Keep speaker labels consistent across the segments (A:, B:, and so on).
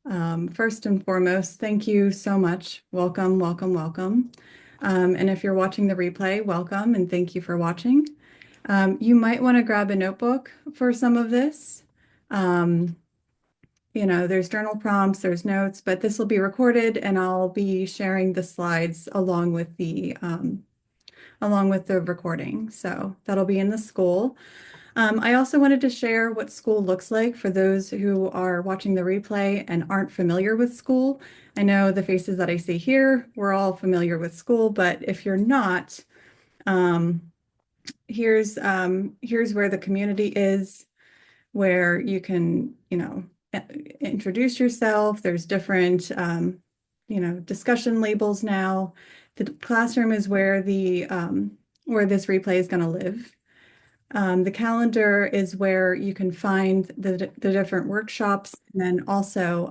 A: First and foremost, thank you so much. Welcome, welcome, welcome. And if you're watching the replay, welcome and thank you for watching. You might want to grab a notebook for some of this. Um, there's journal prompts, there's notes, but this will be recorded and I'll be sharing the slides along with the recording. So that'll be in the school. I also wanted to share what school looks like for those who are watching the replay and aren't familiar with school. I know the faces that I see here, we're all familiar with school, but if you're not, um, here's where the community is, where you can, introduce yourself. There's different, discussion labels now. The classroom is where this replay is going to live. The calendar is where you can find the different workshops, and then also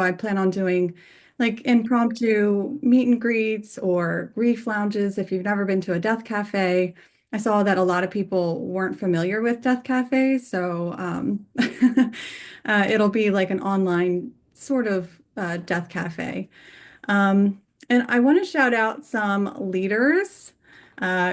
A: I plan on doing like impromptu meet and greets or grief lounges. If you've never been to a death cafe, I saw that a lot of people weren't familiar with death cafes, so it'll be like an online sort of death cafe. And I want to shout out some leaders.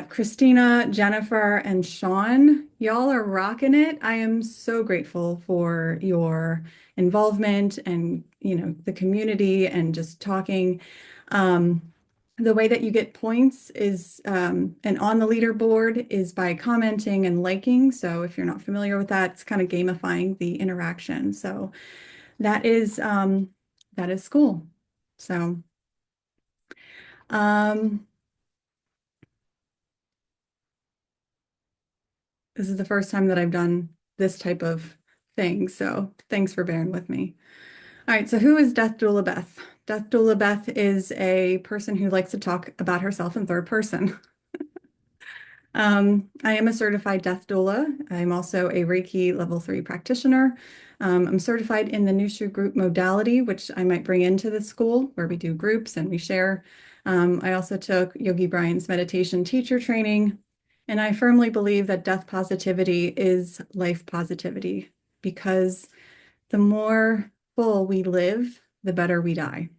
A: Christina, Jennifer, and Sean, y'all are rocking it. I am so grateful for your involvement and, the community and just talking. Um, the way that you get points is, and on the leaderboard is by commenting and liking. So if you're not familiar with that, it's kind of gamifying the interaction. So that is, um, that is cool. So. Um, this is the first time that I've done this type of thing, so thanks for bearing with me. All right, so who is Death Doula Beth? Death Doula Beth is a person who likes to talk about herself in third person. I am a certified death doula. I'm also a Reiki level 3 practitioner. I'm certified in the Nushu group modality, which I might bring into the school where we do groups and we share. I also took Yogi Brian's meditation teacher training, and I firmly believe that death positivity is life positivity because the more full we live, the better we die.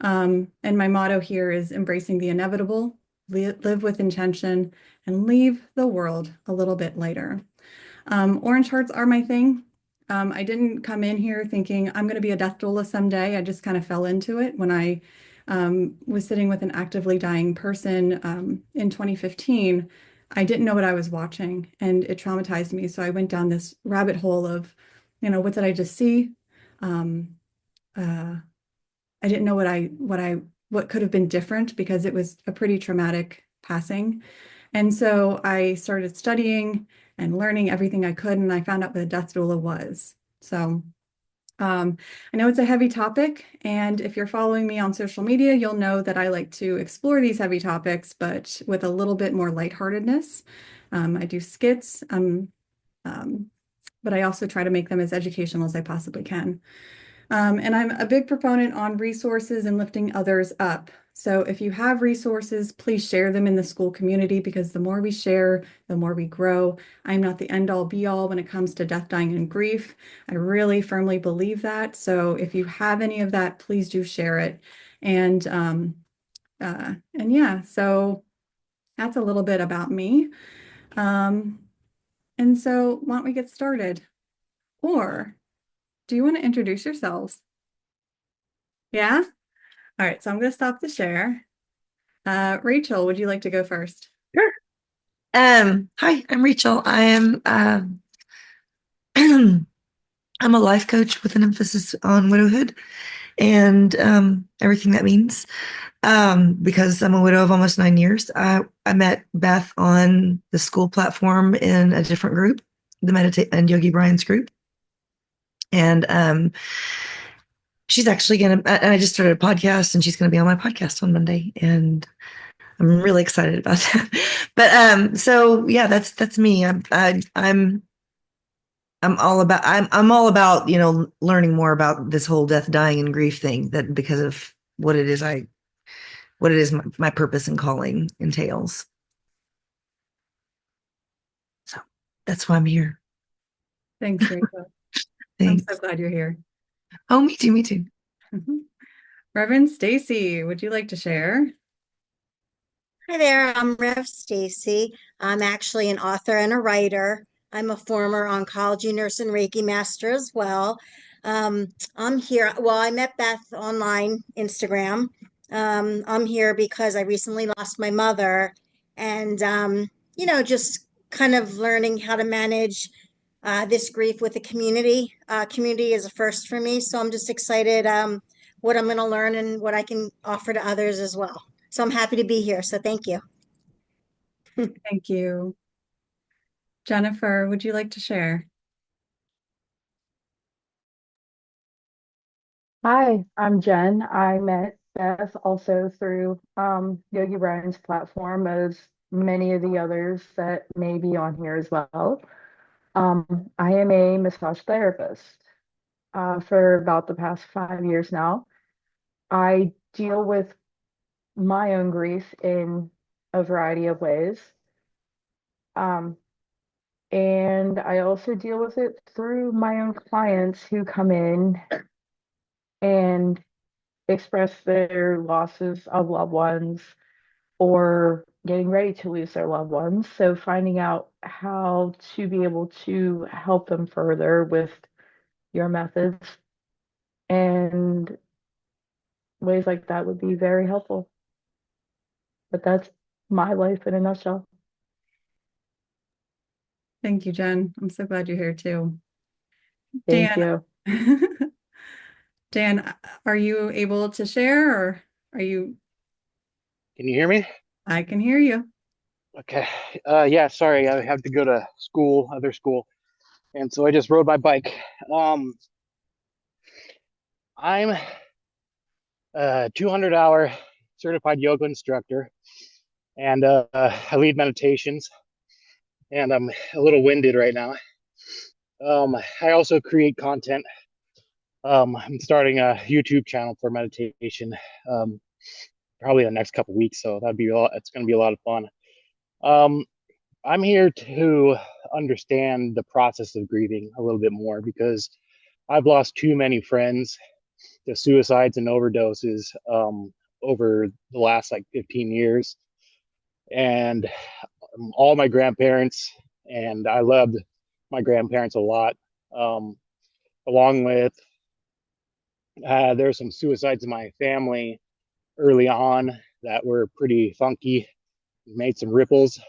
A: And my motto here is embracing the inevitable, live with intention, and leave the world a little bit lighter. Orange hearts are my thing. I didn't come in here thinking I'm going to be a death doula someday. I just kind of fell into it when I was sitting with an actively dying person in 2015. I didn't know what I was watching, and it traumatized me. So I went down this rabbit hole of, what did I just see? Um, uh, I didn't know what could have been different because it was a pretty traumatic passing. And so I started studying and learning everything I could, and I found out what a death doula was. So I know it's a heavy topic, and if you're following me on social media, you'll know that I like to explore these heavy topics, but with a little bit more lightheartedness. I do skits, um, but I also try to make them as educational as I possibly can. And I'm a big proponent on resources and lifting others up. So if you have resources, please share them in the school community because the more we share, the more we grow. I'm not the end all be all when it comes to death, dying, and grief. I really firmly believe that. So if you have any of that, please do share it. And yeah, so that's a little bit about me. Um, and so why don't we get started? Or do you want to introduce yourselves? Yeah? All right, so I'm going to stop the share. Rachel, would you like to go first?
B: Sure. Hi, I'm Rachel. I am I'm a life coach with an emphasis on widowhood and everything that means. Because I'm a widow of almost 9 years. I met Beth on the school platform in a different group, the Meditate and Yogi Brian's group. And she's actually and I just started a podcast and she's gonna be on my podcast on Monday. And I'm really excited about that. But so yeah, that's me. I'm all about, learning more about this whole death, dying, and grief thing, that because of what it is my purpose and calling entails. So that's why I'm here.
A: Thanks, Rachel. I'm so
B: Thanks.
A: glad you're here.
B: Oh, me too, me too.
A: Reverend Stacy, would you like to share?
C: Hi there, I'm Rev Stacy. I'm actually an author and a writer. I'm a former oncology nurse and Reiki master as well. I'm here. Well, I met Beth online, Instagram. I'm here because I recently lost my mother and, just kind of learning how to manage this grief with the community. Community is a first for me, so I'm just excited what I'm going to learn and what I can offer to others as well. So I'm happy to be here. So thank you.
A: Thank you. Jennifer, would you like to share?
D: Hi, I'm Jen. I met Beth also through Yogi Ryan's platform, as many of the others that may be on here as well. I am a massage therapist for about the past 5 years now. I deal with my own grief in a variety of ways. Um, and I also deal with it through my own clients who come in and express their losses of loved ones or getting ready to lose their loved ones. So finding out how to be able to help them further with your methods and ways like that would be very helpful. But that's my life in a nutshell.
A: Thank you, Jen. I'm so glad you're here too.
D: Thank
A: Dan,
D: you.
A: Dan, are you able to share or are you?
E: Can you hear me?
A: I can hear you.
E: Okay. Yeah, sorry, I have to go to school, other school, and so I just rode my bike. Um, I'm a 200-hour certified yoga instructor, and I lead meditations, and I'm a little winded right now. I also create content. I'm starting a YouTube channel for meditation, um, probably in the next couple weeks, so that'd be a lot, it's going to be a lot of fun. Um, I'm here to understand the process of grieving a little bit more because I've lost too many friends to suicides and overdoses over the last like 15 years. And all my grandparents, and I loved my grandparents a lot. Um, Along with, there's some suicides in my family early on that were pretty funky, made some ripples.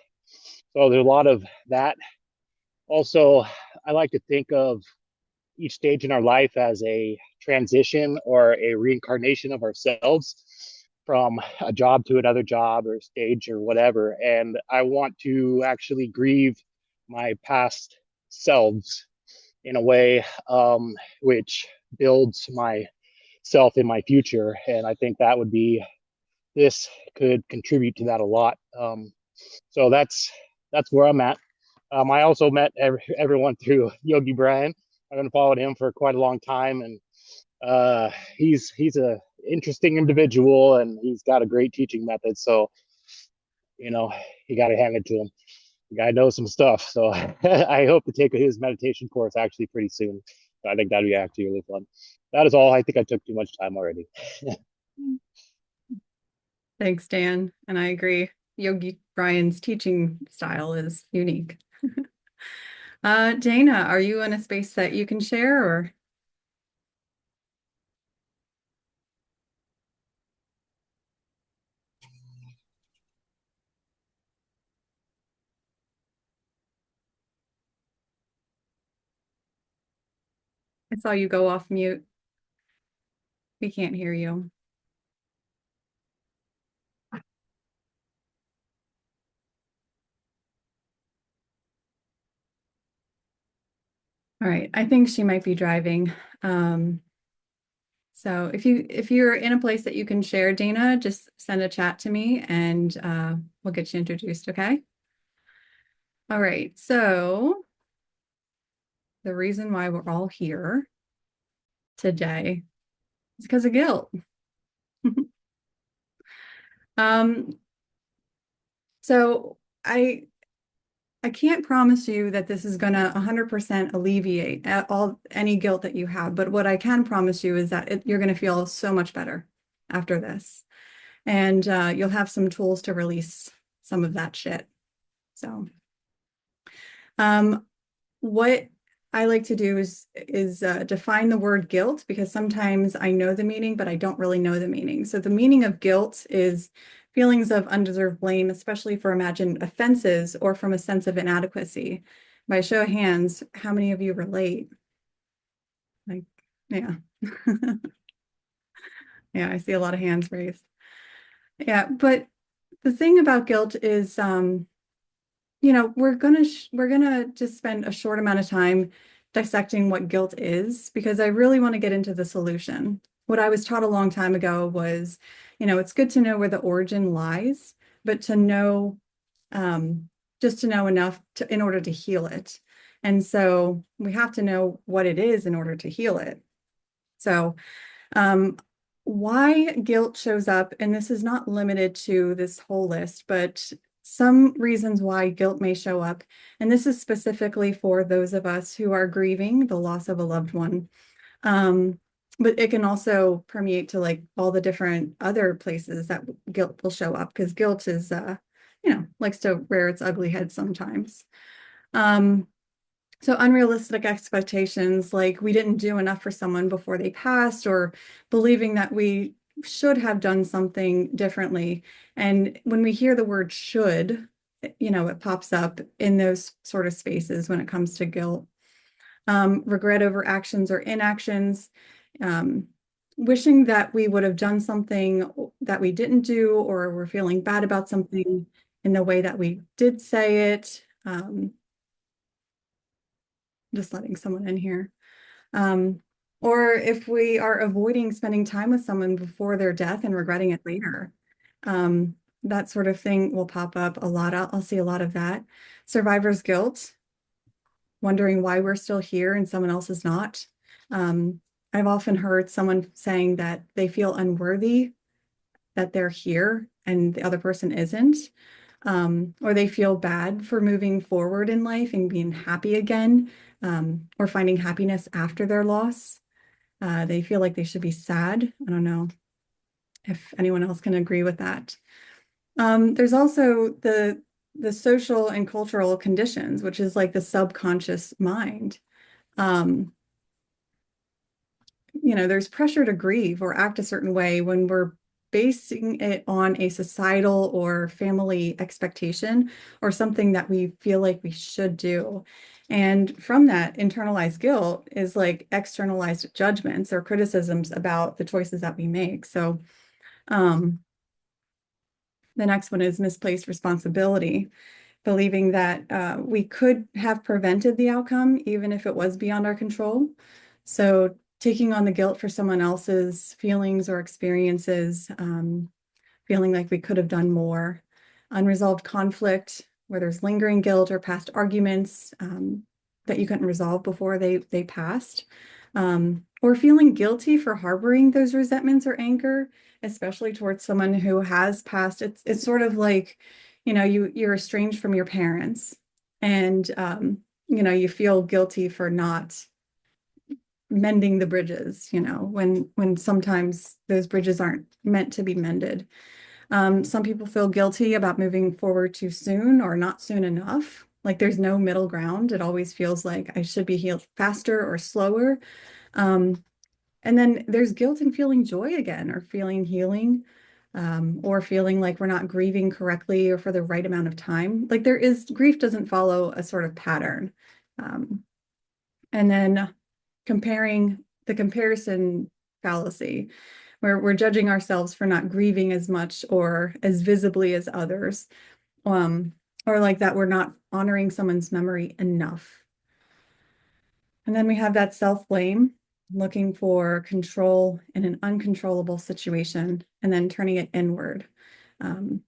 E: So there's a lot of that. Also, I like to think of each stage in our life as a transition or a reincarnation of ourselves from a job to another job or stage or whatever. And I want to actually grieve my past selves in a way which builds my self in my future. And I think that would be, this could contribute to that a lot. So that's where I'm at. I also met everyone through Yogi Brian. I've been following him for quite a long time, and he's a interesting individual, and he's got a great teaching method. So you know, you got to hand it to him. The guy knows some stuff. So I hope to take his meditation course actually pretty soon. So I think that'd be actually really fun. That is all. I think I took too much time already.
A: Thanks, Dan. And I agree. Yogi Brian's teaching style is unique. Dana, are you in a space that you can share or? I saw you go off mute. We can't hear you. All right. I think she might be driving. Um, so if you're in a place that you can share, Dana, just send a chat to me and we'll get you introduced, okay? All right. So the reason why we're all here today is because of guilt. Um, so I I can't promise you that this is going to 100% alleviate any guilt that you have, but what I can promise you is that you're going to feel so much better after this, and you'll have some tools to release some of that shit. So, what I like to do is define the word guilt, because sometimes I know the meaning, but I don't really know the meaning. So the meaning of guilt is feelings of undeserved blame, especially for imagined offenses or from a sense of inadequacy. By show of hands, how many of you relate? Like, yeah. Yeah, I see a lot of hands raised. Yeah, but the thing about guilt is, we're gonna just spend a short amount of time dissecting what guilt is, because I really want to get into the solution. What I was taught a long time ago was, it's good to know where the origin lies, but to know, just to know enough in order to heal it. And so we have to know what it is in order to heal it. So, um, why guilt shows up, and this is not limited to this whole list, but some reasons why guilt may show up. And this is specifically for those of us who are grieving the loss of a loved one. Um, but it can also permeate to like all the different other places that guilt will show up, because guilt is, likes to rear its ugly head sometimes. Um, so unrealistic expectations, like we didn't do enough for someone before they passed, or believing that we should have done something differently. And when we hear the word should, it pops up in those sort of spaces when it comes to guilt. Regret over actions or inactions, um, wishing that we would have done something that we didn't do, or we're feeling bad about something in the way that we did say it. Just letting someone in here. Um, or if we are avoiding spending time with someone before their death and regretting it later. Um, that sort of thing will pop up a lot. I'll see a lot of that. Survivor's guilt, wondering why we're still here and someone else is not. I've often heard someone saying that they feel unworthy that they're here and the other person isn't. Or they feel bad for moving forward in life and being happy again, or finding happiness after their loss. They feel like they should be sad. I don't know if anyone else can agree with that. There's also the social and cultural conditions, which is like the subconscious mind. Um, there's pressure to grieve or act a certain way when we're basing it on a societal or family expectation, or something that we feel like we should do. And from that, internalized guilt is like externalized judgments or criticisms about the choices that we make. So, the next one is misplaced responsibility, believing that we could have prevented the outcome, even if it was beyond our control. So taking on the guilt for someone else's feelings or experiences, feeling like we could have done more. Unresolved conflict, where there's lingering guilt or past arguments that you couldn't resolve before they passed. Or feeling guilty for harboring those resentments or anger, especially towards someone who has passed. It's sort of like, you're estranged from your parents, and you feel guilty for not mending the bridges, when sometimes those bridges aren't meant to be mended. Some people feel guilty about moving forward too soon or not soon enough. Like there's no middle ground. It always feels like I should be healed faster or slower. Um, and then there's guilt in feeling joy again, or feeling healing, or feeling like we're not grieving correctly or for the right amount of time. Like grief doesn't follow a sort of pattern. Um, and then the comparison fallacy, where we're judging ourselves for not grieving as much or as visibly as others, um, or like that we're not honoring someone's memory enough. And then we have that self-blame, looking for control in an uncontrollable situation and then turning it inward. Um,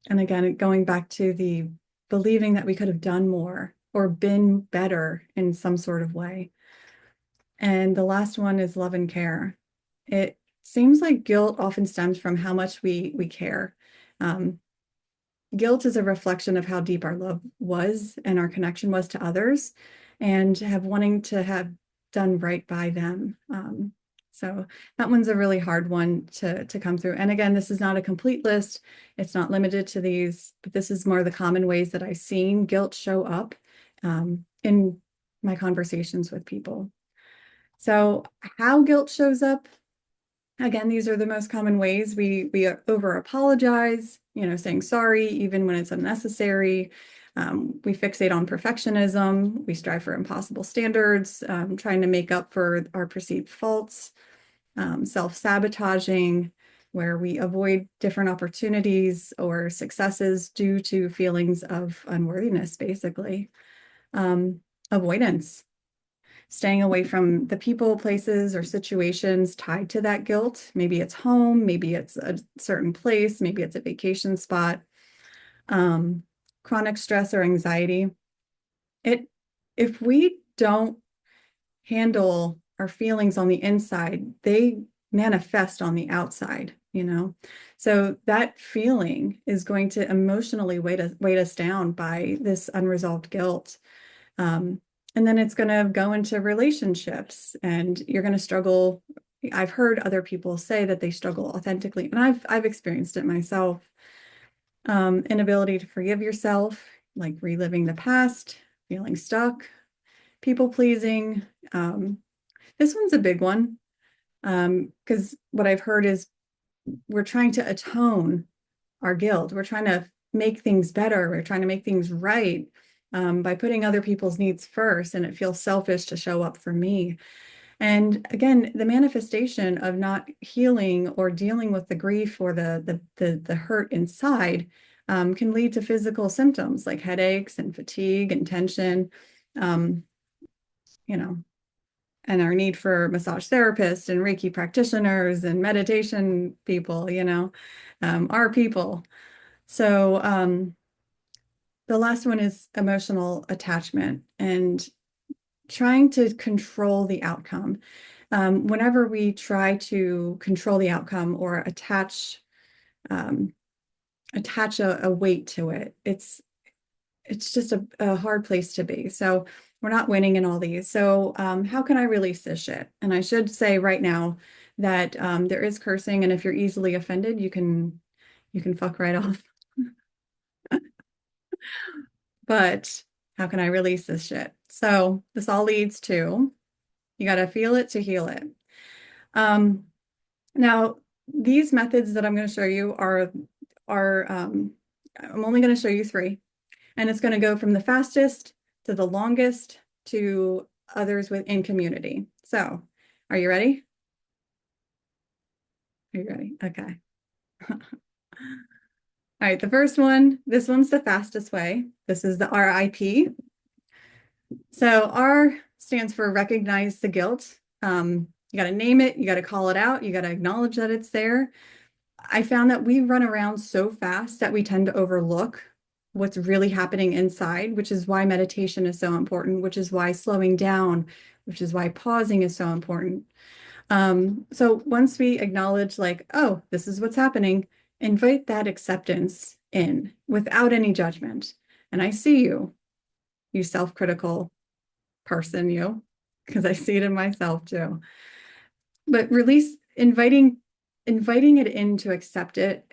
A: and again, going back to the believing that we could have done more or been better in some sort of way. And the last one is love and care. It seems like guilt often stems from how much we care. Um, guilt is a reflection of how deep our love was and our connection was to others, and have wanting to have done right by them. So that one's a really hard one to come through. And again, this is not a complete list. It's not limited to these, but this is more the common ways that I've seen guilt show up in my conversations with people. So how guilt shows up, again, these are the most common ways. We over apologize, saying sorry even when it's unnecessary. We fixate on perfectionism. We strive for impossible standards, trying to make up for our perceived faults. Self-sabotaging, where we avoid different opportunities or successes due to feelings of unworthiness, basically. Avoidance, staying away from the people, places, or situations tied to that guilt. Maybe it's home, maybe it's a certain place, maybe it's a vacation spot. Chronic stress or anxiety. If we don't handle our feelings on the inside, they manifest on the outside, So that feeling is going to emotionally weight us down by this unresolved guilt. And then it's going to go into relationships, and you're going to struggle. I've heard other people say that they struggle authentically, and I've experienced it myself. Inability to forgive yourself, like reliving the past, feeling stuck, people pleasing. This one's a big one, because what I've heard is we're trying to atone our guilt. We're trying to make things better. We're trying to make things right by putting other people's needs first, and it feels selfish to show up for me. And again, the manifestation of not healing or dealing with the grief or the hurt inside can lead to physical symptoms like headaches and fatigue and tension, you know, and our need for massage therapists and Reiki practitioners and meditation people, are people. So the last one is emotional attachment and trying to control the outcome. Whenever we try to control the outcome or attach a weight to it, it's just a hard place to be. So we're not winning in all these. So how can I release this shit? And I should say right now that there is cursing, and if you're easily offended, you can fuck right off. But how can I release this shit? So this all leads to, you got to feel it to heal it. Now, these methods that I'm going to show you are I'm only going to show you 3, and it's going to go from the fastest to the longest to others within community. So are you ready? Are you ready? Okay. All right, the first one, this one's the fastest way. This is the R.I.P. So R stands for recognize the guilt. You got to name it, you got to call it out, you got to acknowledge that it's there. I found that we run around so fast that we tend to overlook what's really happening inside, which is why meditation is so important, which is why slowing down, which is why pausing is so important. So once we acknowledge like, oh, this is what's happening, invite that acceptance in without any judgment. And I see you self-critical person, because I see it in myself too. But inviting it in to accept it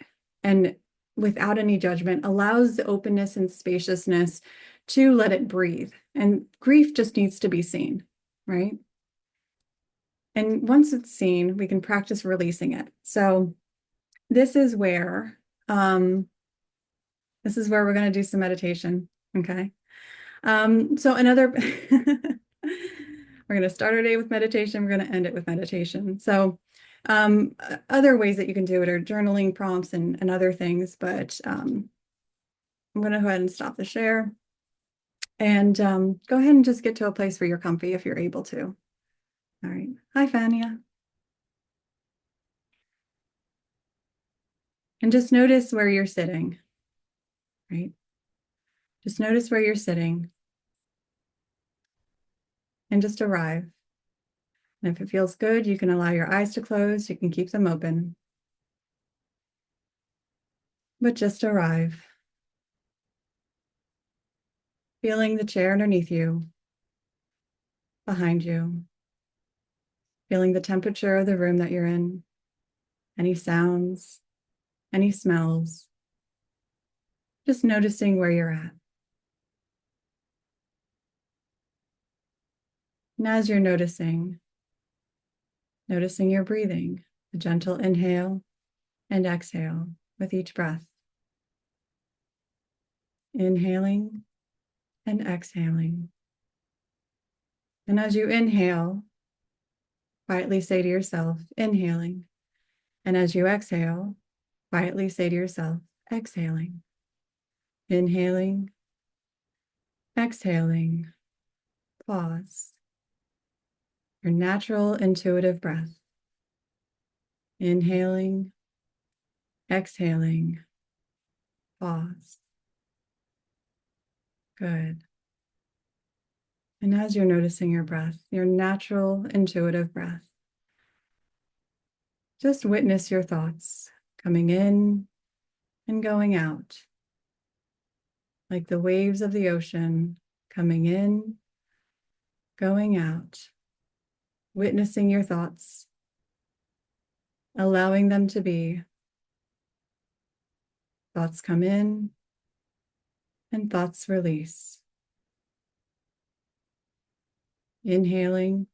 A: and without any judgment allows the openness and spaciousness to let it breathe. And grief just needs to be seen, right? And once it's seen, we can practice releasing it. So this is where we're going to do some meditation. Okay. So we're going to start our day with meditation. We're going to end it with meditation. So other ways that you can do it are journaling prompts and other things, but I'm going to go ahead and stop the share and go ahead and just get to a place where you're comfy if you're able to. All right. Hi, Fania. And just notice where you're sitting, right? Just notice where you're sitting and just arrive. And if it feels good, you can allow your eyes to close. You can keep them open. But just arrive. feeling the chair underneath you, behind you, feeling the temperature of the room that you're in, any sounds, any smells, just noticing where you're at. And as you're noticing your breathing, a gentle inhale and exhale with each breath. Inhaling and exhaling. And as you inhale, quietly say to yourself, inhaling. And as you exhale, quietly say to yourself, exhaling. Inhaling, exhaling, pause. Your natural intuitive breath. Inhaling, exhaling, pause. Good. And as you're noticing your breath, your natural intuitive breath, just witness your thoughts coming in and going out, like the waves of the ocean coming in, going out, witnessing your thoughts, allowing them to be. Thoughts come in and thoughts release. Inhaling,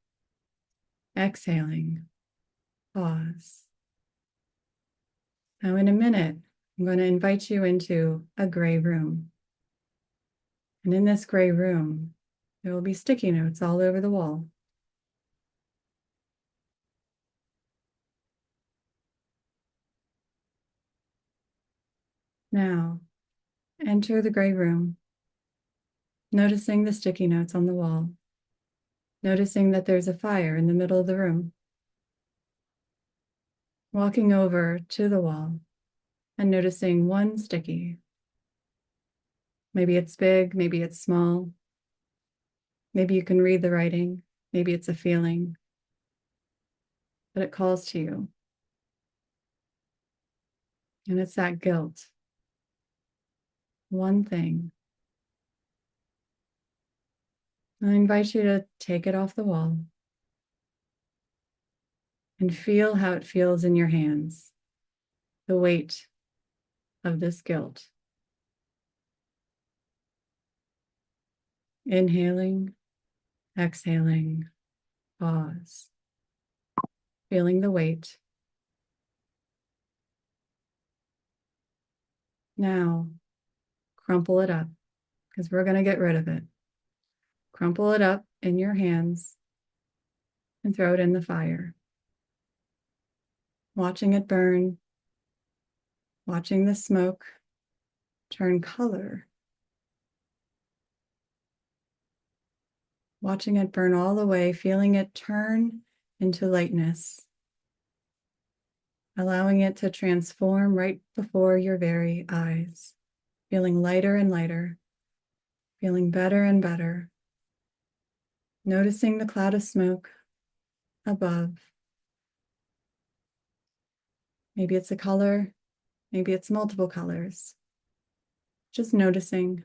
A: exhaling, pause. Now in a minute, I'm going to invite you into a gray room. And in this gray room, there will be sticky notes all over the wall. Now, enter the gray room, noticing the sticky notes on the wall, noticing that there's a fire in the middle of the room. Walking over to the wall and noticing one sticky. Maybe it's big, maybe it's small. Maybe you can read the writing, maybe it's a feeling, but it calls to you. And it's that guilt. One thing. I invite you to take it off the wall and feel how it feels in your hands, the weight of this guilt. Inhaling, exhaling, pause, feeling the weight. Now, crumple it up because we're going to get rid of it. Crumple it up in your hands and throw it in the fire. Watching it burn, watching the smoke turn color, watching it burn all the way, feeling it turn into lightness, allowing it to transform right before your very eyes, feeling lighter and lighter, feeling better and better, noticing the cloud of smoke above. Maybe it's a color, maybe it's multiple colors. Just noticing,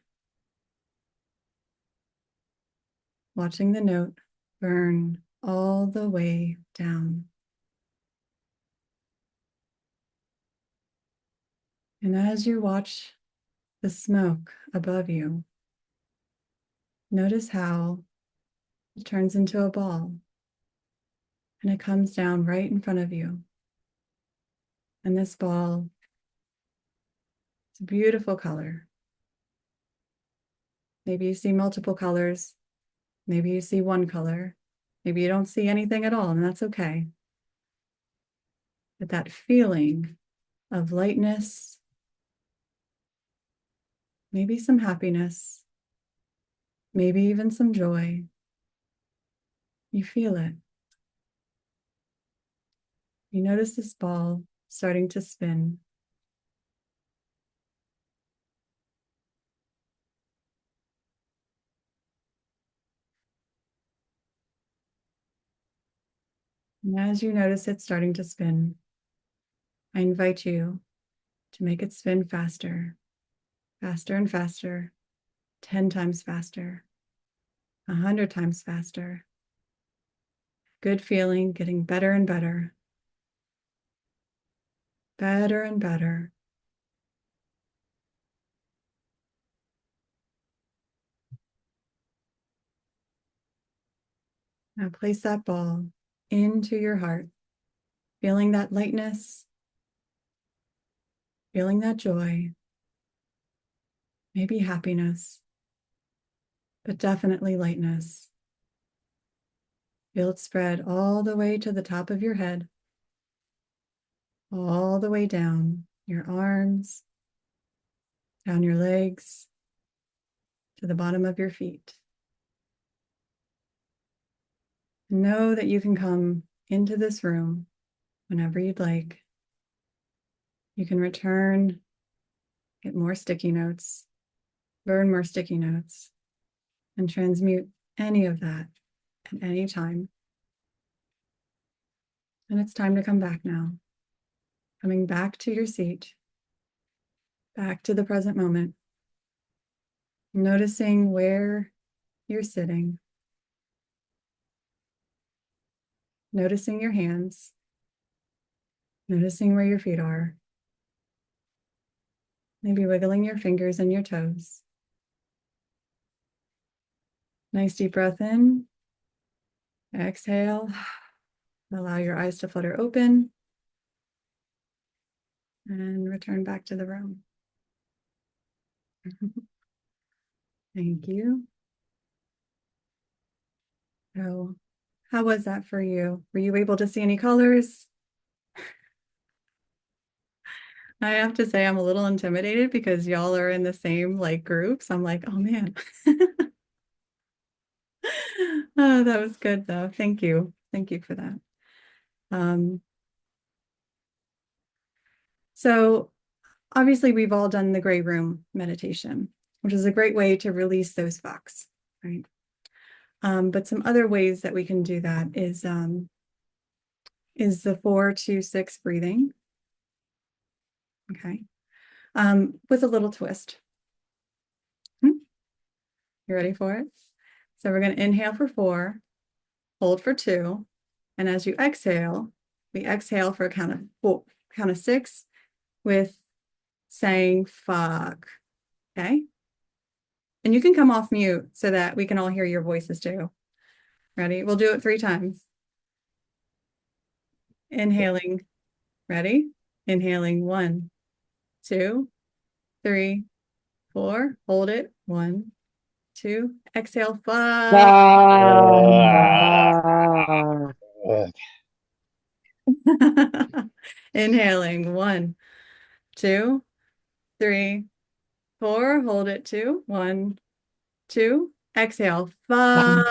A: watching the note burn all the way down. And as you watch the smoke above you, notice how it turns into a ball and it comes down right in front of you. And this ball, it's a beautiful color. Maybe you see multiple colors. Maybe you see one color. Maybe you don't see anything at all, and that's okay. But that feeling of lightness, maybe some happiness, maybe even some joy, you feel it. You notice this ball starting to spin. And as you notice it starting to spin, I invite you to make it spin faster, faster and faster, 10 times faster, 100 times faster. Good feeling, getting better and better. Better and better. Now place that ball into your heart, feeling that lightness, feeling that joy, maybe happiness, but definitely lightness. Feel it spread all the way to the top of your head, all the way down your arms, down your legs, to the bottom of your feet. Know that you can come into this room whenever you'd like. You can return, get more sticky notes, burn more sticky notes, and transmute any of that at any time. And it's time to come back now. Coming back to your seat, back to the present moment. Noticing where you're sitting. Noticing your hands. Noticing where your feet are. Maybe wiggling your fingers and your toes. Nice deep breath in. Exhale. Allow your eyes to flutter open. And return back to the room. Thank you. So, how was that for you? Were you able to see any colors? I have to say I'm a little intimidated because y'all are in the same groups. I'm like, oh man. Oh, that was good though. Thank you. Thank you for that. So obviously we've all done the gray room meditation, which is a great way to release those fucks, right? But some other ways that we can do that is the 4-2-6 breathing. Okay. With a little twist. You ready for it? So we're going to inhale for 4, hold for 2, and as you exhale, we exhale for a count of 4, count of 6 with saying fuck. Okay. And you can come off mute so that we can all hear your voices too. Ready? We'll do it 3 times. Inhaling. Ready? Inhaling 1, 2, 3, 4. Hold it. 1, 2. Exhale. Fuck. Inhaling 1, 2, 3, 4. Hold it. 2, 1, 2. Exhale. Fuck.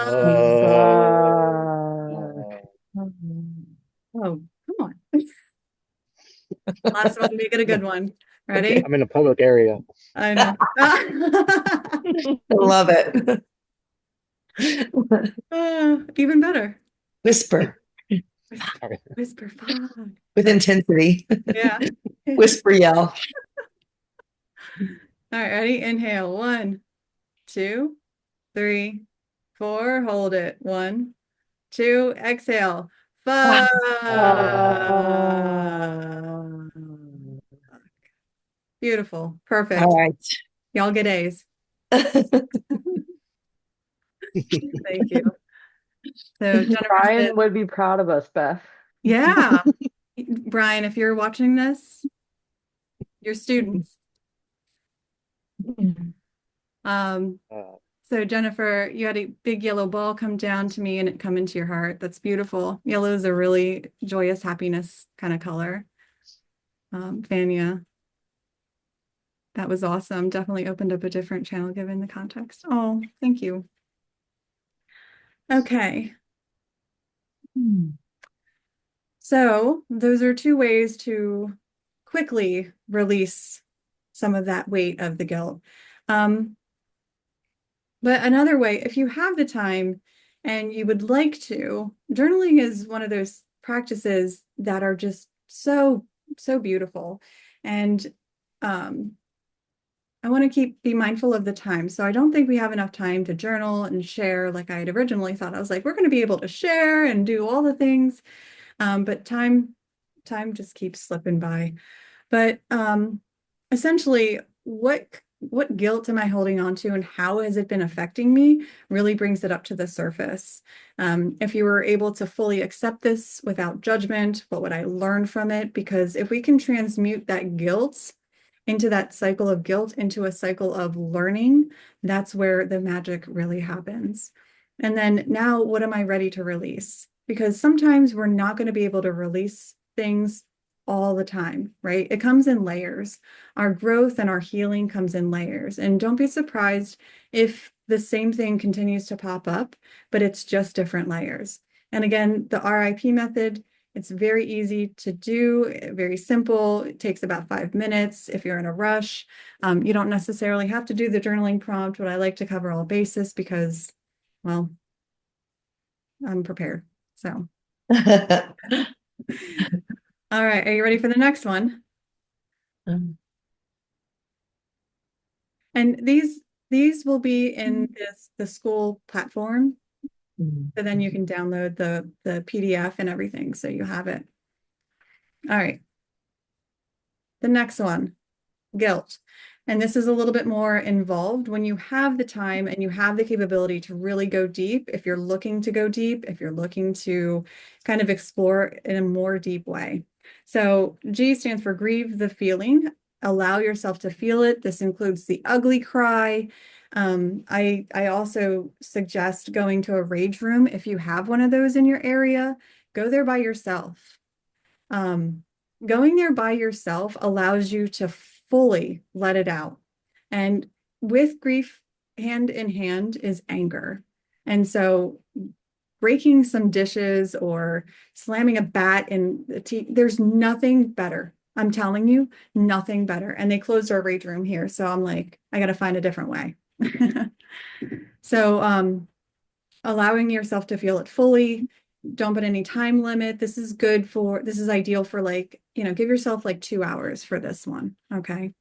A: Oh, come on. Last one, make it a good one. Ready?
E: I'm in a public area.
A: I know.
B: I love it.
A: Even better.
B: Whisper
A: Whisper, fuck.
B: with intensity.
A: Yeah.
B: Whisper yell.
A: All right, ready? Inhale. 1, 2, 3, 4. Hold it. 1, 2. Exhale. Fuck. Beautiful. Perfect.
B: All right.
A: Y'all get A's. Thank you. So Jennifer
D: Brian
A: said,
D: would be proud of us, Beth.
A: yeah. Brian, if you're watching this, you're students. So Jennifer, you had a big yellow ball come down to me and it come into your heart. That's beautiful. Yellow is a really joyous happiness kind of color. Fania, that was awesome. Definitely opened up a different channel given the context. Oh, thank you. Okay. So those are 2 ways to quickly release some of that weight of the guilt. But another way, if you have the time and you would like to, journaling is one of those practices that are just so, so beautiful. And I want to be mindful of the time. So I don't think we have enough time to journal and share like I had originally thought. I was like, we're going to be able to share and do all the things. But time just keeps slipping by. But essentially, what guilt am I holding on to and how has it been affecting me really brings it up to the surface. If you were able to fully accept this without judgment, what would I learn from it? Because if we can transmute that guilt into that cycle of guilt into a cycle of learning, that's where the magic really happens. And then now, what am I ready to release? Because sometimes we're not going to be able to release things all the time, right? It comes in layers. Our growth and our healing comes in layers. And don't be surprised if the same thing continues to pop up, but it's just different layers. And again, the R.I.P method, it's very easy to do, very simple. It takes about 5 minutes if you're in a rush. You don't necessarily have to do the journaling prompt, but I like to cover all bases because, well, I'm prepared. So, all right, are you ready for the next one? And these will be in the school platform. So then you can download the PDF and everything, so you have it. All right. The next one, guilt. And this is a little bit more involved when you have the time and you have the capability to really go deep. If you're looking to go deep, if you're looking to kind of explore in a more deep way. So G stands for grieve the feeling. Allow yourself to feel it. This includes the ugly cry. I also suggest going to a rage room. If you have one of those in your area, go there by yourself. Going there by yourself allows you to fully let it out. And with grief, hand in hand is anger. And so breaking some dishes or slamming a bat in the tea, there's nothing better. I'm telling you, nothing better. And they closed our rage room here. So I'm like, I got to find a different way. So allowing yourself to feel it fully. Don't put any time limit. This is ideal for like, give yourself like 2 hours for this one. Okay.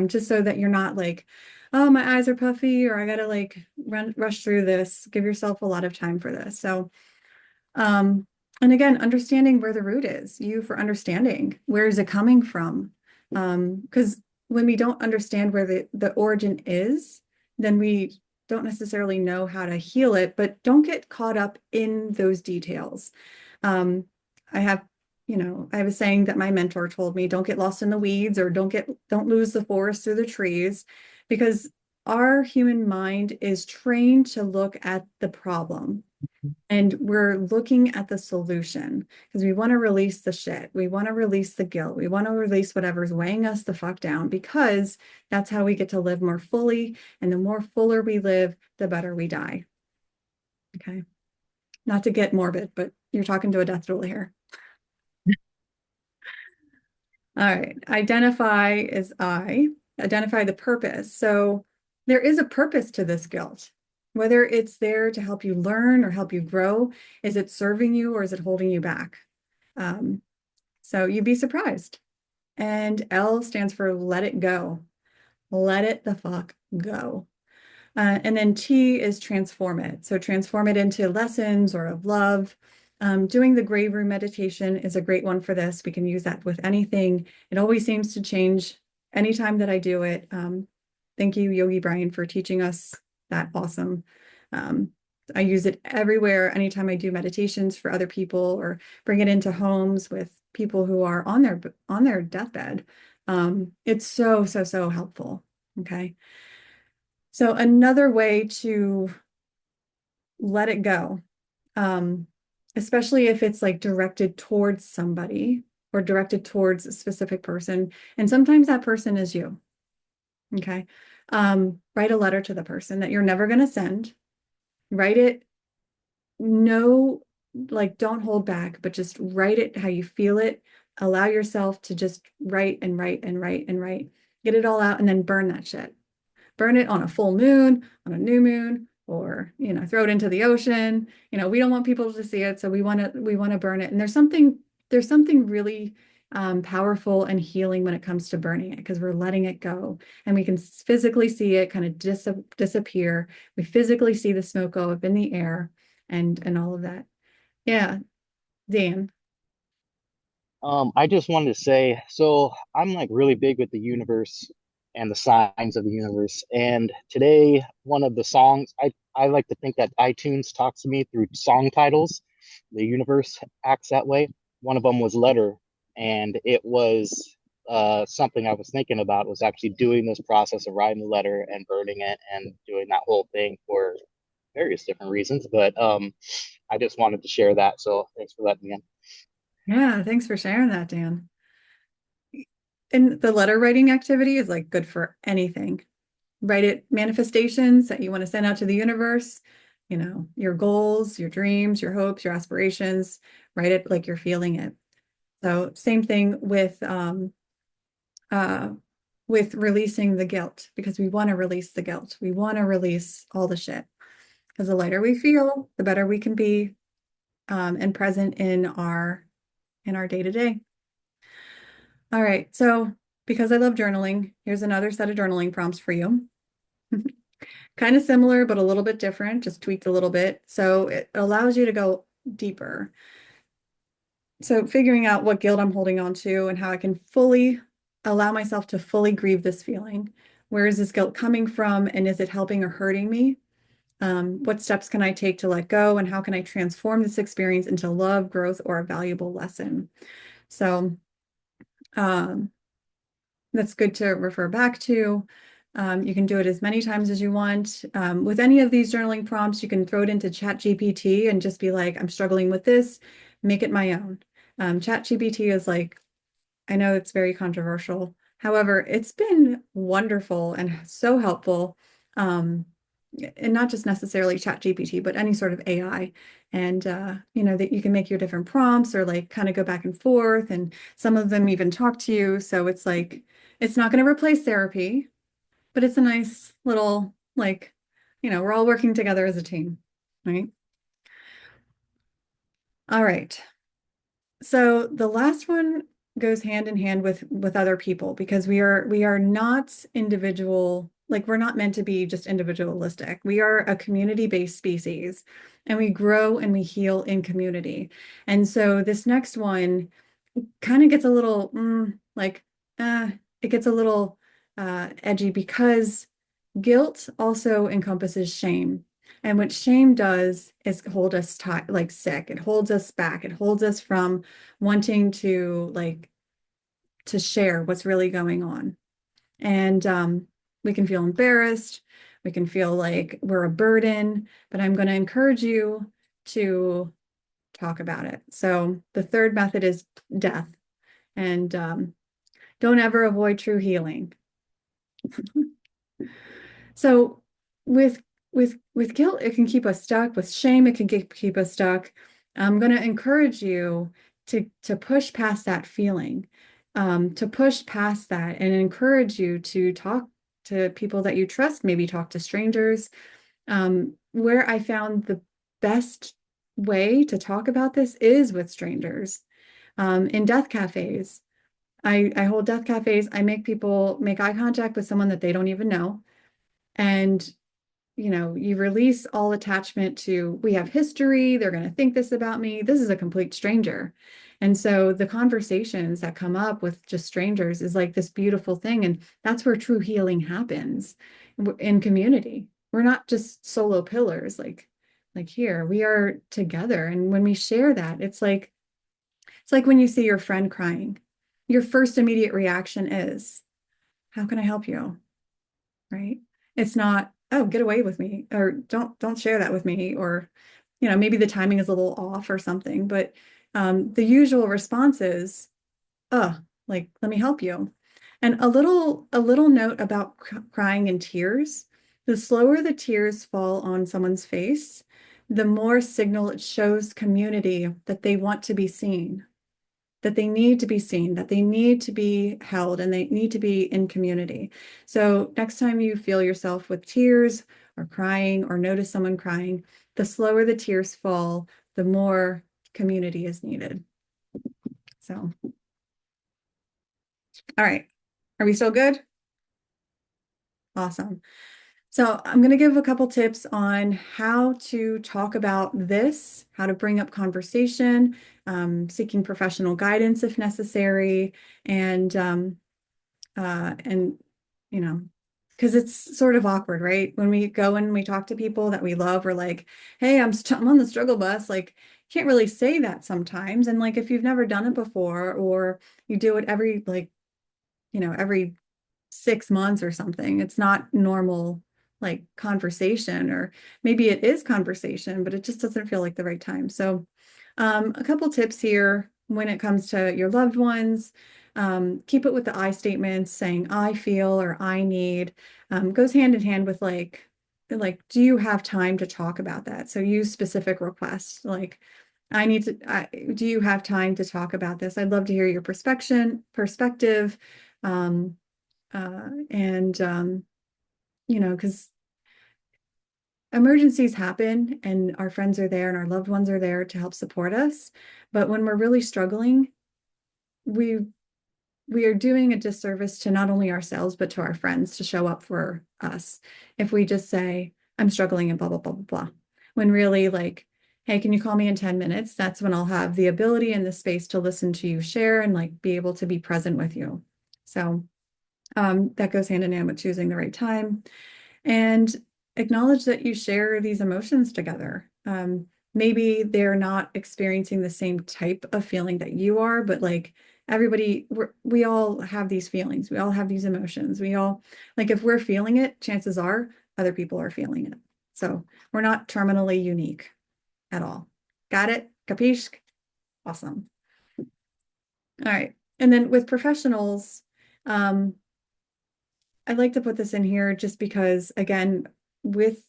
A: Just so that you're not like, oh, my eyes are puffy or I gotta like rush through this. Give yourself a lot of time for this. So, and again, understanding where the root is, for understanding where is it coming from? Because when we don't understand where the origin is, then we don't necessarily know how to heal it, but don't get caught up in those details. I have a saying that my mentor told me, don't get lost in the weeds or don't lose the forest through the trees, because our human mind is trained to look at the problem. And we're looking at the solution because we want to release the shit. We want to release the guilt. We want to release whatever's weighing us the fuck down, because that's how we get to live more fully. And the more fuller we live, the better we die. Okay. Not to get morbid, but you're talking to a death doula here. All right. Identify is I. Identify the purpose. So there is a purpose to this guilt. Whether it's there to help you learn or help you grow, is it serving you or is it holding you back? So you'd be surprised. And L stands for let it go. Let it the fuck go. And then T is transform it. So transform it into lessons or of love. Doing the grave room meditation is a great one for this. We can use that with anything. It always seems to change anytime that I do it. Thank you, Yogi Brian, for teaching us that. Awesome. I use it everywhere, anytime I do meditations for other people or bring it into homes with people who are on their deathbed. It's so, so, so helpful. Okay. So another way to let it go, especially if it's like directed towards somebody or directed towards a specific person, and sometimes that person is you. Okay. Write a letter to the person that you're never going to send. Write it. No, like don't hold back, but just write it how you feel it. Allow yourself to just write and write and write and write. Get it all out and then burn that shit. Burn it on a full moon, on a new moon, or throw it into the ocean. We don't want people to see it, so we want to burn it. And there's something really powerful and healing when it comes to burning it, because we're letting it go and we can physically see it kind of disappear. We physically see the smoke go up in the air and all of that. Yeah, Dan.
E: I just wanted to say, so I'm like really big with the universe and the signs of the universe. And today, one of the songs, I like to think that iTunes talks to me through song titles. The universe acts that way. One of them was Letter, and it was something I was thinking about was actually doing this process of writing the letter and burning it and doing that whole thing for various different reasons. But I just wanted to share that. So thanks for letting me in.
A: Yeah, thanks for sharing that, Dan. And the letter writing activity is like good for anything. Write it manifestations that you want to send out to the universe, your goals, your dreams, your hopes, your aspirations. Write it like you're feeling it. So same thing uh with releasing the guilt, because we want to release the guilt. We want to release all the shit. Because the lighter we feel, the better we can be and present in our day-to-day. All right. So because I love journaling, here's another set of journaling prompts for you. Kind of similar, but a little bit different, just tweaked a little bit. So it allows you to go deeper. So figuring out what guilt I'm holding on to and how I can fully allow myself to fully grieve this feeling. Where is this guilt coming from? And is it helping or hurting me? What steps can I take to let go? And how can I transform this experience into love, growth, or a valuable lesson? So that's good to refer back to. You can do it as many times as you want. With any of these journaling prompts, you can throw it into ChatGPT and just be like, I'm struggling with this, make it my own. ChatGPT is like, I know it's very controversial. However, it's been wonderful and so helpful. And not just necessarily ChatGPT, but any sort of AI. And that you can make your different prompts or like kind of go back and forth. And some of them even talk to you. So it's like, it's not going to replace therapy, but it's a nice little, like, we're all working together as a team, right? All right. So the last one goes hand in hand with other people, because we are not individual, like we're not meant to be just individualistic. We are a community-based species, and we grow and we heal in community. And so this next one kind of gets a little like it gets a little edgy, because guilt also encompasses shame. And what shame does is hold us like sick. It holds us back. It holds us from wanting to share what's really going on. And we can feel embarrassed. We can feel like we're a burden, but I'm going to encourage you to talk about it. So the third method is death. And don't ever avoid true healing. So with guilt, it can keep us stuck. With shame, it can keep us stuck. I'm going to encourage you to push past that feeling, to push past that, and encourage you to talk to people that you trust, maybe talk to strangers. Where I found the best way to talk about this is with strangers, in death cafes. I hold death cafes. I make people make eye contact with someone that they don't even know. And, you release all attachment to, we have history, they're going to think this about me. This is a complete stranger. And so the conversations that come up with just strangers is like this beautiful thing. And that's where true healing happens in community. We're not just solo pillars like here. We are together. And when we share that, it's like when you see your friend crying, your first immediate reaction is, how can I help you? Right? It's not, oh, get away with me, or don't share that with me, or maybe the timing is a little off or something, but the usual response is, like, let me help you. And a little note about crying and tears. The slower the tears fall on someone's face, the more signal it shows community that they want to be seen, that they need to be seen, that they need to be held, and they need to be in community. So next time you feel yourself with tears or crying, or notice someone crying, the slower the tears fall, the more community is needed. So All right. Are we still good? Awesome. So I'm going to give a couple tips on how to talk about this, how to bring up conversation, seeking professional guidance if necessary, and you know, because it's sort of awkward, right? When we go and we talk to people that we love, we're like, "Hey, I'm on the struggle bus." Like, can't really say that sometimes. And like, if you've never done it before, or you do it every every 6 months or something. It's not normal like conversation, or maybe it is conversation, but it just doesn't feel like the right time. So a couple tips here when it comes to your loved ones. Keep it with the I statements, saying I feel or I need, goes hand in hand with do you have time to talk about that? So use specific requests like, do you have time to talk about this? I'd love to hear your perspective. Um, and because emergencies happen and our friends are there and our loved ones are there to help support us. But when we're really struggling, we we are doing a disservice to not only ourselves, but to our friends to show up for us. If we just say, I'm struggling and blah, blah, blah, blah, blah. When really like, hey, can you call me in 10 minutes? That's when I'll have the ability and the space to listen to you share and like be able to be present with you. So that goes hand in hand with choosing the right time, and acknowledge that you share these emotions together. Maybe they're not experiencing the same type of feeling that you are, but like we all have these feelings. We all have these emotions. We all, like, if we're feeling it, chances are other people are feeling it. So we're not terminally unique at all. Got it? Capiche? Awesome. All right. And then with professionals, um, I'd like to put this in here just because, again, with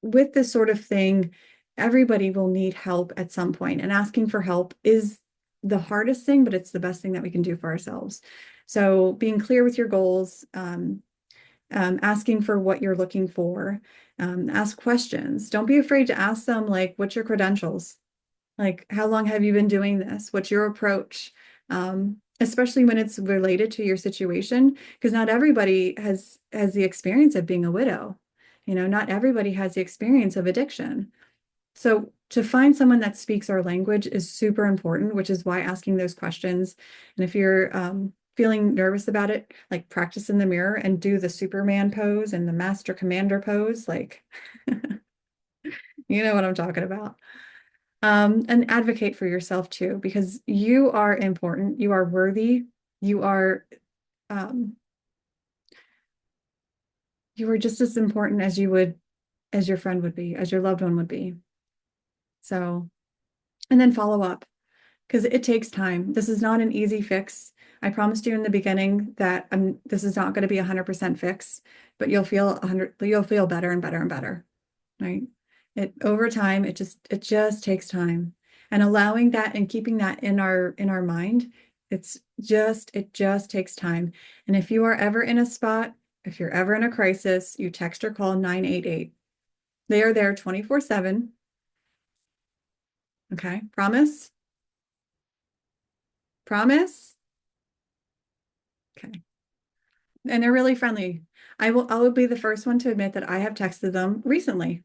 A: this sort of thing, everybody will need help at some point, and asking for help is the hardest thing, but it's the best thing that we can do for ourselves. So being clear with your goals, asking for what you're looking for, ask questions. Don't be afraid to ask them, like, what's your credentials? Like, how long have you been doing this? What's your approach? Especially when it's related to your situation, because not everybody has the experience of being a widow. Not everybody has the experience of addiction. So to find someone that speaks our language is super important, which is why asking those questions. And if you're feeling nervous about it, like, practice in the mirror and do the Superman pose and the Master Commander pose. Like, you know what I'm talking about. And advocate for yourself too, because you are important, you are worthy, you are um, you are just as important as as your friend would be, as your loved one would be. So, and then follow up, because it takes time. This is not an easy fix. I promised you in the beginning that this is not going to be 100% fix, but you'll feel better and better and better. Right? Over time, it just takes time. And allowing that and keeping that in our mind, it just takes time. And if you are ever in a spot, if you're ever in a crisis, you text or call 988. They are there 24/7. Okay, promise? Promise? Okay. And they're really friendly. I will be the first one to admit that I have texted them recently.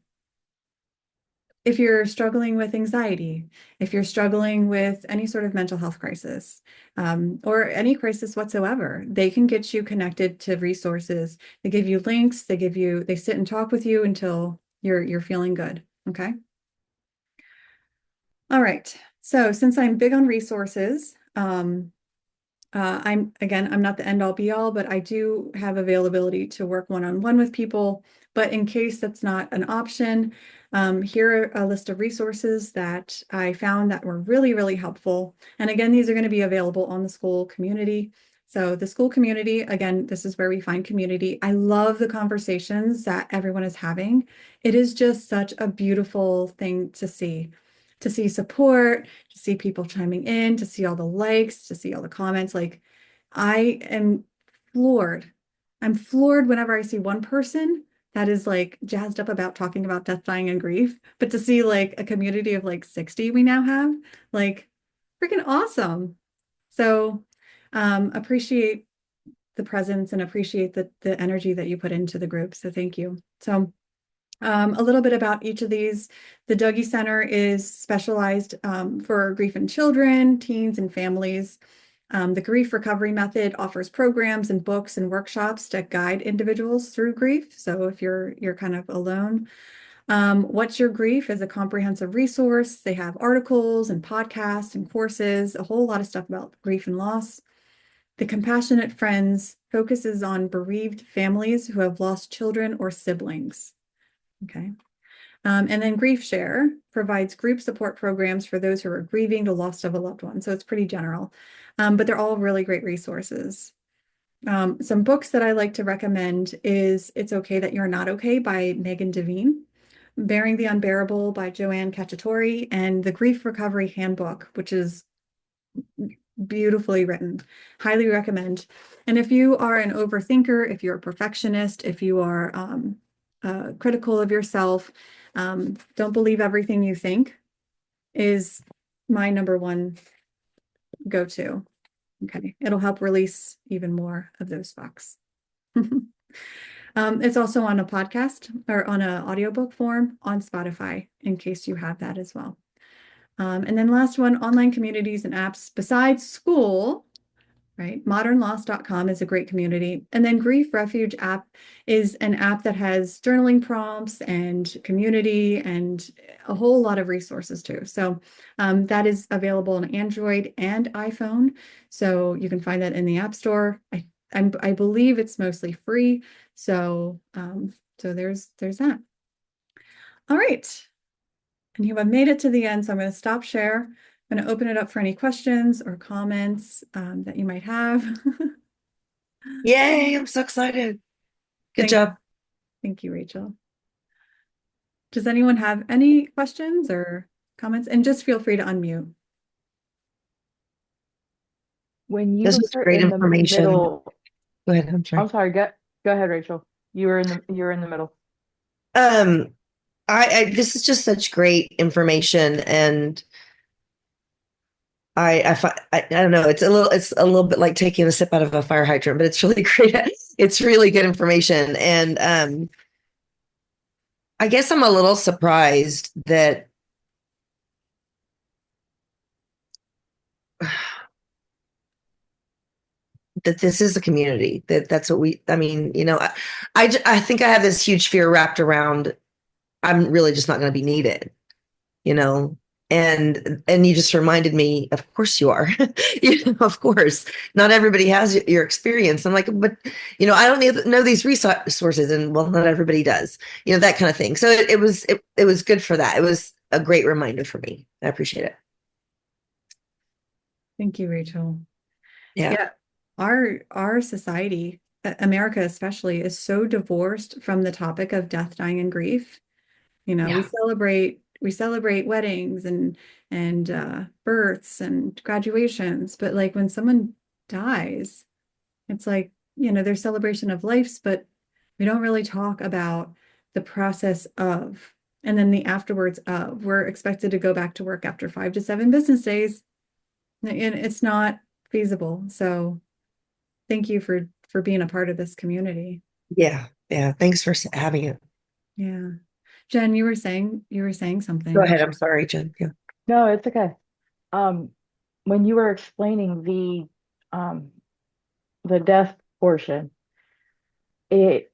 A: If you're struggling with anxiety, if you're struggling with any sort of mental health crisis, or any crisis whatsoever, they can get you connected to resources. They give you links, they sit and talk with you until you're feeling good. Okay. All right. So since I'm big on resources, I'm not the end all be all, but I do have availability to work one-on-one with people. But in case that's not an option, here are a list of resources that I found that were really, really helpful. And again, these are going to be available on the school community. So the school community, again, this is where we find community. I love the conversations that everyone is having. It is just such a beautiful thing to see support, to see people chiming in, to see all the likes, to see all the comments. Like, I am floored. I'm floored whenever I see one person that is like jazzed up about talking about death, dying, and grief. But to see like a community of like 60 we now have, like, freaking awesome. So appreciate the presence and appreciate the energy that you put into the group. So thank you. So a little bit about each of these. The Dougie Center is specialized for grief in children, teens, and families. The Grief Recovery Method offers programs and books and workshops to guide individuals through grief. So if you're kind of alone, What's Your Grief is a comprehensive resource. They have articles and podcasts and courses, a whole lot of stuff about grief and loss. The Compassionate Friends focuses on bereaved families who have lost children or siblings. Okay. And then Grief Share provides group support programs for those who are grieving the loss of a loved one. So it's pretty general, but they're all really great resources. Some books that I like to recommend is It's Okay That You're Not Okay by Megan Devine, Bearing the Unbearable by Joanne Cacciatore, and The Grief Recovery Handbook, which is beautifully written. Highly recommend. And if you are an overthinker, if you're a perfectionist, if you are critical of yourself, don't believe everything you think is my number one go-to. Okay, it'll help release even more of those fucks. It's also on a podcast or on an audiobook form on Spotify, in case you have that as well. And then last one, online communities and apps besides school, right? Modernloss.com is a great community. And then Grief Refuge app is an app that has journaling prompts and community and a whole lot of resources too. So that is available on Android and iPhone. So you can find that in the App Store. I believe it's mostly free. So there's that. All right. And you have made it to the end, so I'm going to stop share. I'm going to open it up for any questions or comments that you might have.
B: Yay, I'm so excited. Good
A: Thank
B: job.
A: Thank you, Rachel. Does anyone have any questions or comments? And just feel free to unmute.
D: When you
B: This was
D: were
B: great
D: in the
B: information.
D: middle,
B: Go ahead, I'm sorry.
D: I'm sorry, go ahead, Rachel. You were in the middle.
B: Um, I this is just such great information, and I don't know. It's a little bit like taking a sip out of a fire hydrant, but it's really great. It's really good information, and I guess I'm a little surprised that this is a community that's what I mean, I think I have this huge fear wrapped around I'm really just not going to be needed, you know. And you just reminded me, of course you are. Of course not everybody has your experience. I'm like, but I don't know these resources, and well, not everybody does, that kind of thing. So it was good for that. It was a great reminder for me. I appreciate it.
A: Thank you, Rachel.
B: Yeah.
A: Yeah, our society, America especially, is so divorced from the topic of death, dying, and grief.
B: Yeah.
A: We celebrate weddings and births and graduations, but like when someone dies, it's like, there's celebration of lives, but we don't really talk about the process of, and then the afterwards of. We're expected to go back to work after 5 to 7 business days, and it's not feasible. So thank you for being a part of this community.
B: Yeah. Yeah. Thanks for having it.
A: Yeah. Jen, you were saying
B: Go
A: something.
B: ahead. I'm sorry, Jen. Yeah.
D: No, it's okay. Um, when you were explaining the death portion, it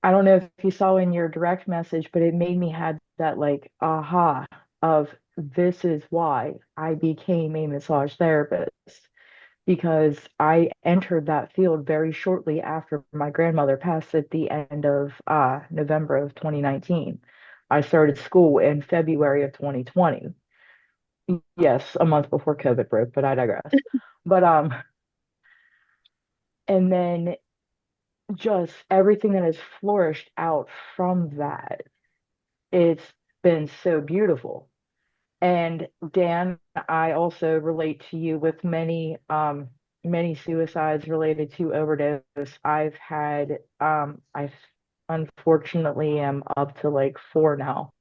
D: I don't know if you saw in your direct message, but it made me had that like aha of this is why I became a massage therapist, because I entered that field very shortly after my grandmother passed at the end of November of 2019. I started school in February of 2020. Yes, a month before COVID broke, but I digress. But and then just everything that has flourished out from that, it's been so beautiful. And Dan, I also relate to you with many suicides related to overdose. I've unfortunately am up to like four now,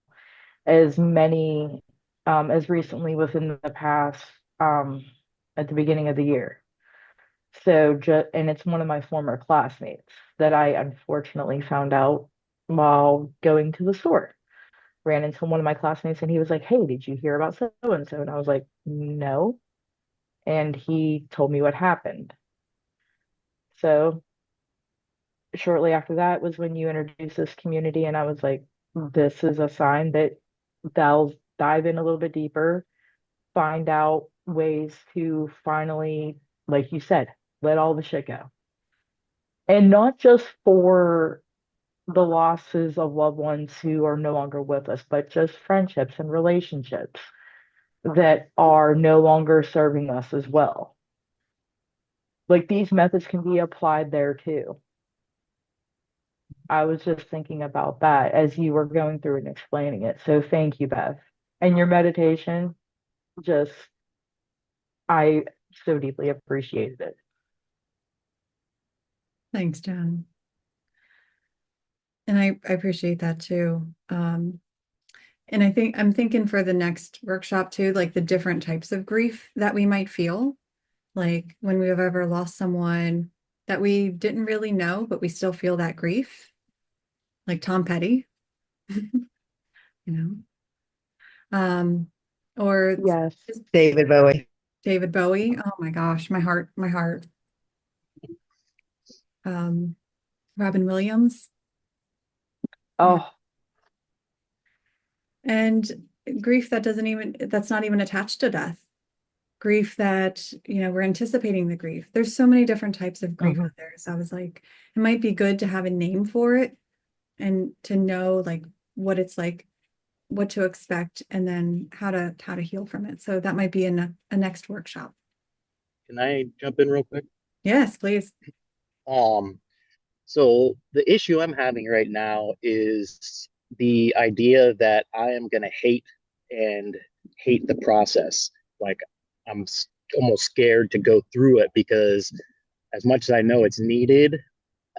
D: as many as recently within the past, at the beginning of the year. So just, and it's one of my former classmates that I unfortunately found out while going to the store. Ran into one of my classmates and he was like, "Hey, did you hear about so and so?" And I was like, "No." And he told me what happened. So shortly after that was when you introduced this community, and I was like, this is a sign that they'll dive in a little bit deeper, find out ways to finally, like you said, let all the shit go. And not just for the losses of loved ones who are no longer with us, but just friendships and relationships that are no longer serving us as well. Like these methods can be applied there too. I was just thinking about that as you were going through and explaining it. So thank you, Beth. And your meditation, just, I so deeply appreciated it.
A: Thanks, Jen. And I appreciate that too. And I'm thinking for the next workshop too, like the different types of grief that we might feel, like when we've ever lost someone that we didn't really know, but we still feel that grief, like Tom Petty, you know, or
D: Yes.
A: just
B: David Bowie.
A: David Bowie. Oh my gosh, my heart, my heart. Um, Robin Williams. Yeah.
D: Oh,
A: And grief that's not even attached to death. Grief that, we're anticipating the grief. There's so many different types of grief
D: mhm.
A: out there. So I was like, it might be good to have a name for it and to know like what it's like, what to expect, and then how to heal from it. So that might be a next workshop.
E: Can I jump in real quick?
A: Yes, please.
E: Um, so the issue I'm having right now is the idea that I am gonna and hate the process. Like I'm almost scared to go through it because as much as I know it's needed,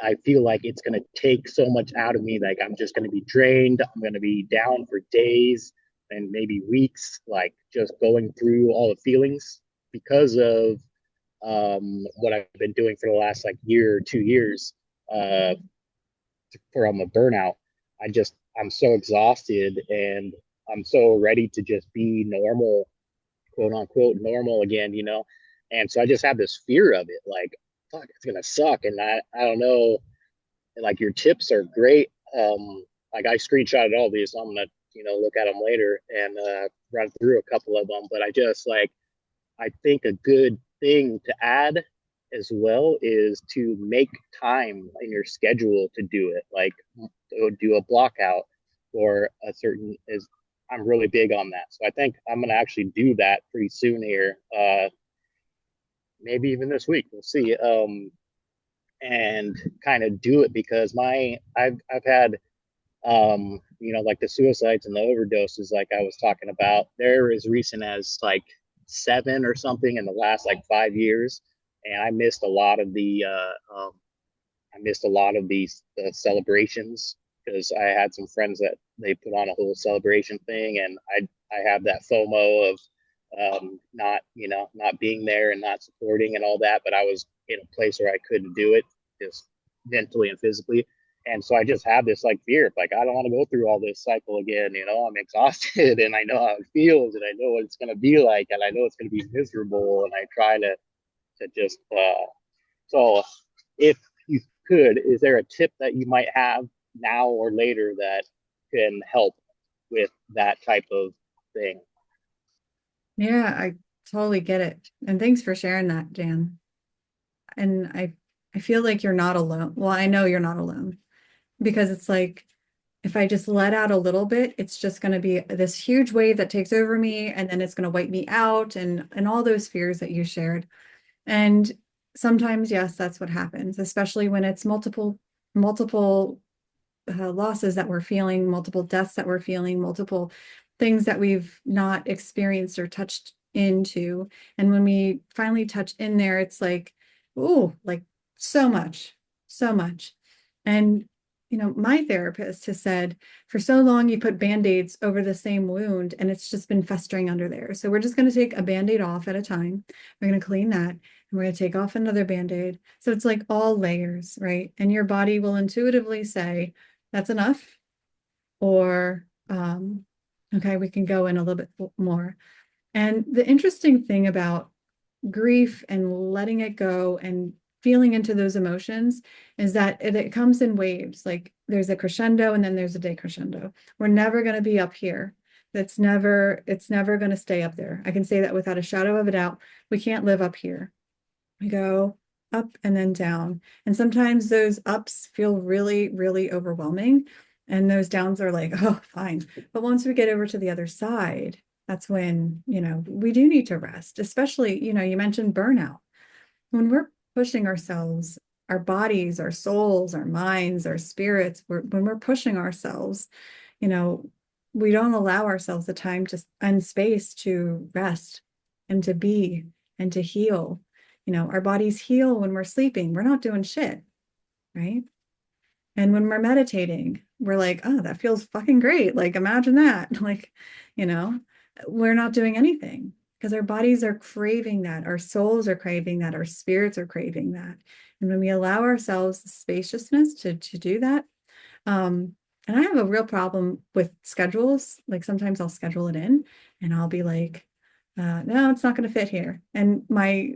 E: I feel like it's going to take so much out of me. Like I'm just going to be drained. I'm going to be down for days and maybe weeks, like just going through all the feelings because of what I've been doing for the last like year or 2 years uh, from a burnout. I'm so exhausted and I'm so ready to just be normal, quote unquote, normal again, you know? And so I just have this fear of it. Like, fuck, it's going to suck. And I don't know, like your tips are great. Like I screenshotted all these, so I'm gonna look at them later and run through a couple of them. But I think a good thing to add as well is to make time in your schedule to do it. Like do a block out or a certain is. I'm really big on that, so I think I'm gonna actually do that pretty soon here. Maybe even this week. We'll see. And kind of do it because I've had like the suicides and the overdoses like I was talking about, they're as recent as like 7 or something in the last like 5 years. And I missed a lot of these celebrations because I had some friends that they put on a whole celebration thing, and I have that FOMO of not being there and not supporting and all that. But I was in a place where I couldn't do it, just mentally and physically. And so I just have this like fear, like I don't want to go through all this cycle again. I'm exhausted, and I know how it feels, and I know what it's going to be like, and I know it's going to be miserable. And I try to just so if you could, is there a tip that you might have now or later that can help with that type of thing?
A: Yeah, I totally get it. And thanks for sharing that, Jan. And I feel like you're not alone. Well, I know you're not alone because it's like if I just let out a little bit, it's just going to be this huge wave that takes over me, and then it's going to wipe me out, and all those fears that you shared. And sometimes, yes, that's what happens, especially when it's multiple losses that we're feeling, multiple deaths that we're feeling, multiple things that we've not experienced or touched into. And when we finally touch in there, it's like, oh, like so much, so much. And my therapist has said for so long you put band-aids over the same wound and it's just been festering under there. So we're just going to take a band-aid off at a time. We're going to clean that and we're going to take off another band-aid. So it's like all layers, right? And your body will intuitively say, that's enough, or okay, we can go in a little bit more. And the interesting thing about grief and letting it go and feeling into those emotions is that it comes in waves. Like there's a crescendo and then there's a decrescendo. We're never going to be up here. It's never going to stay up there. I can say that without a shadow of a doubt. We can't live up here. We go up and then down. And sometimes those ups feel really, really overwhelming. And those downs are like, oh, fine. But once we get over to the other side, that's when, we do need to rest, especially, you mentioned burnout. When we're pushing ourselves, our bodies, our souls, our minds, our spirits, when we're pushing ourselves, we don't allow ourselves the time to and space to rest and to be and to heal. Our bodies heal when we're sleeping. We're not doing shit, right? And when we're meditating, we're like, oh, that feels fucking great. Like, imagine that. Like, we're not doing anything because our bodies are craving that. Our souls are craving that. Our spirits are craving that. And when we allow ourselves the spaciousness to do that, and I have a real problem with schedules. Like sometimes I'll schedule it in and I'll be like, no, it's not going to fit here. And my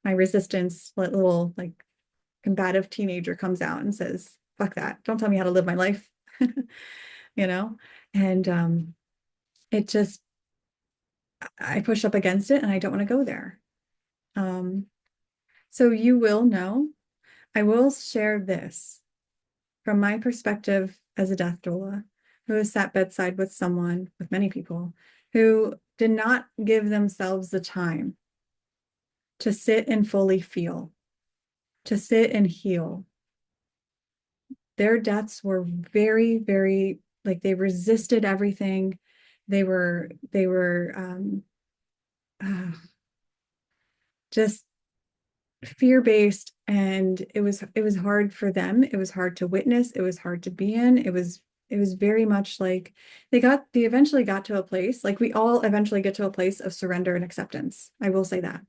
A: resistance, little like combative teenager comes out and says, fuck that. Don't tell me how to live my life. And it just, I push up against it and I don't want to go there. So you will know, I will share this from my perspective as a death doula who has sat bedside with someone, with many people, who did not give themselves the time to sit and fully feel, to sit and heal. Their deaths were very, very, like they resisted everything. They were just fear-based, and it was hard for them. It was hard to witness. It was hard to be in. It was very much like they eventually got to a place, like we all eventually get to a place of surrender and acceptance. I will say that.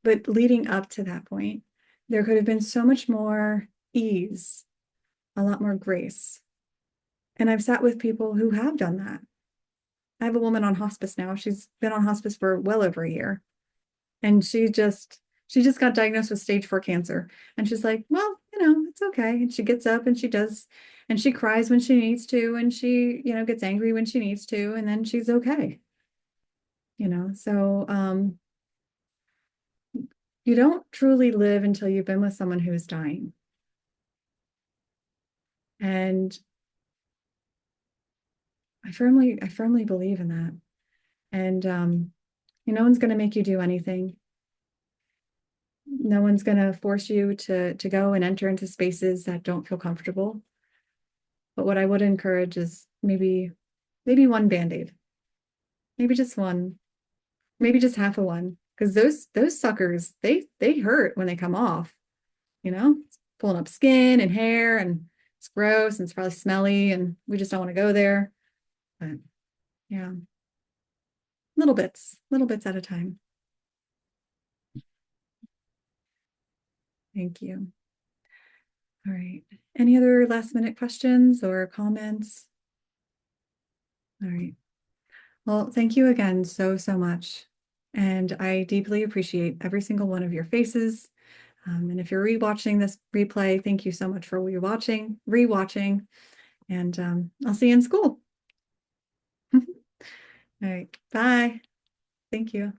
A: But leading up to that point, there could have been so much more ease, a lot more grace. And I've sat with people who have done that. I have a woman on hospice now. She's been on hospice for well over a year. And she just got diagnosed with stage 4 cancer. And she's like, well, it's okay. And she gets up and she does, and she cries when she needs to, and she, gets angry when she needs to, and then she's okay. So you don't truly live until you've been with someone who is dying. And I firmly believe in that. And no one's going to make you do anything. No one's going to force you to go and enter into spaces that don't feel comfortable. But what I would encourage is maybe one Band-Aid. Maybe just one. Maybe just half of one. Because those suckers, they hurt when they come off. It's pulling up skin and hair, and it's gross and it's probably smelly, and we just don't want to go there. But yeah. Little bits at a time. Thank you. All right. Any other last minute questions or comments? All right. Well, thank you again so much. And I deeply appreciate every single one of your faces. And if you're rewatching this replay, thank you so much for rewatching. And I'll see you in school. All right. Bye. Thank you.